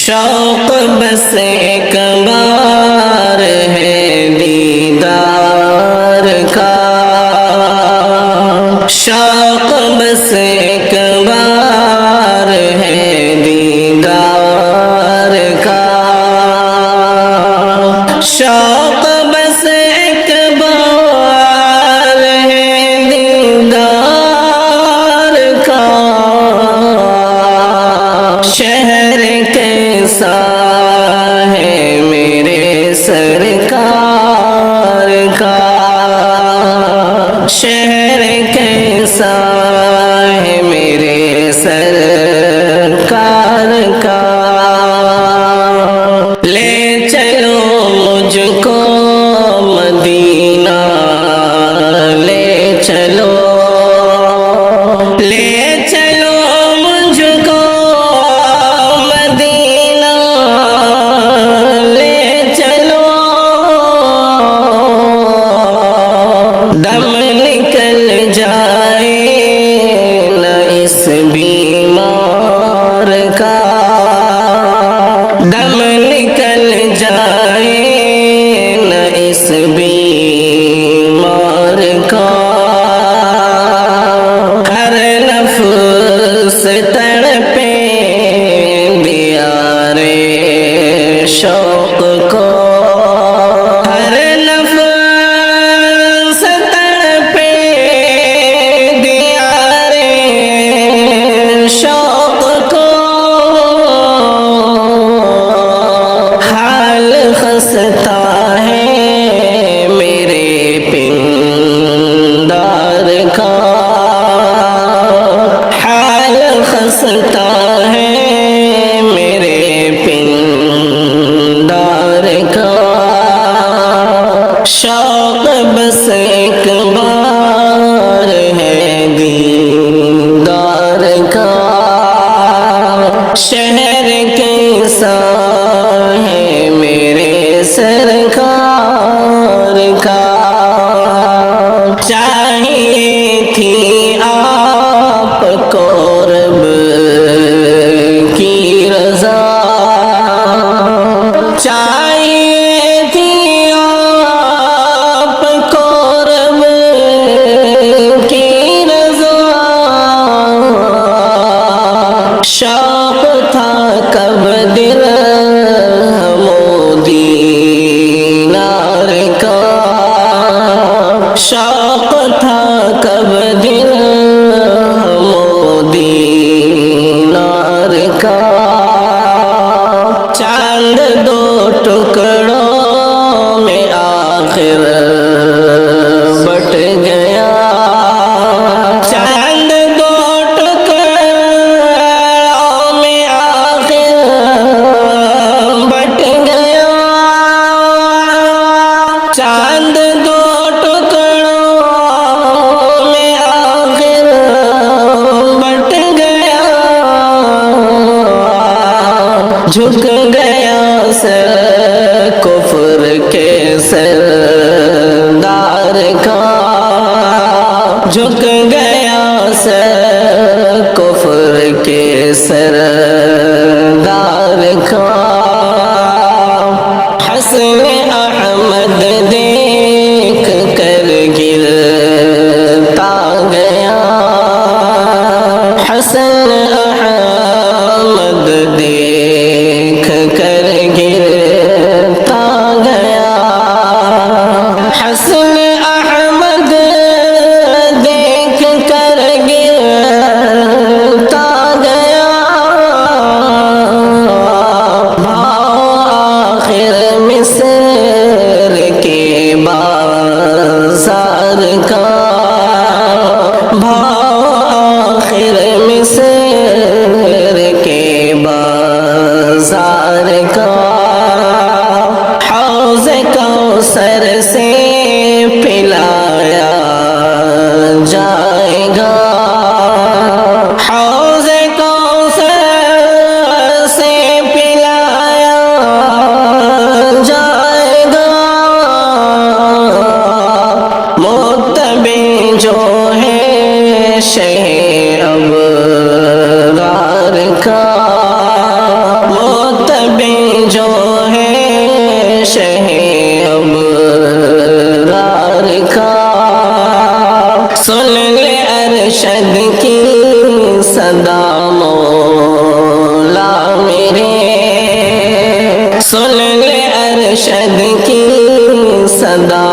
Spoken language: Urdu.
شوق بس ایک بار ہے دیدار کا، شوق بس ایک بار ہے دیدار کا، شوق بس ایک بار ہے دیدار کا، شہر کیسا ہے میرے سرکار کا، شہر کیسا ہے میرے سرکار کا، لے چلو مجھ کو مدینہ، لے چلو، لے چلو مجھ کو مدینہ، لے چلو، دم نکل جائے نہ اس بیمار کا، دم نکل جائے نہ اس بیمار کا، ہر نفس تڑپے دیار شوق کو، ہر نفس تڑپے دیار شوق کو، حال خستہ ہے میرے پندار کا، حال خستہ ہے میرے پندار کا، شوق بس ایک بار ہے دیدار کا، شہر کیسا ہے میرے سرکار کا، چاہیے تھی آپ کو رب کی رضا، چاہیے تھی آپ کو رب کی رضا، شوق تھا کب دل دینار کا، شوق تھا کب دل دینار کا، چاند دو ٹکڑوں میں آخر بٹ گیا، چاند دو ٹکڑوں میں آخر بٹ گیا، چاند دو ٹکڑوں میں آخر بٹ گیا، جھک گیا سر کفر کے سردار کا، جھک گیا سر کفر کے سردار کا، حسن احمد دیکھ کر گرتا گیا، حسن احمد دیکھ کر گرتا گیا، حسن احمد دیکھ کر گرتا گیا، آخر مصر کے بازار کا، آخر مصر کے بازار کا، حوض کوثر سے پلایا جائے گا، حوض کوثر سے پلایا جائے گا، متبع جو ہے شہ ابرار کا، متبع سن لے ارشد کی صدا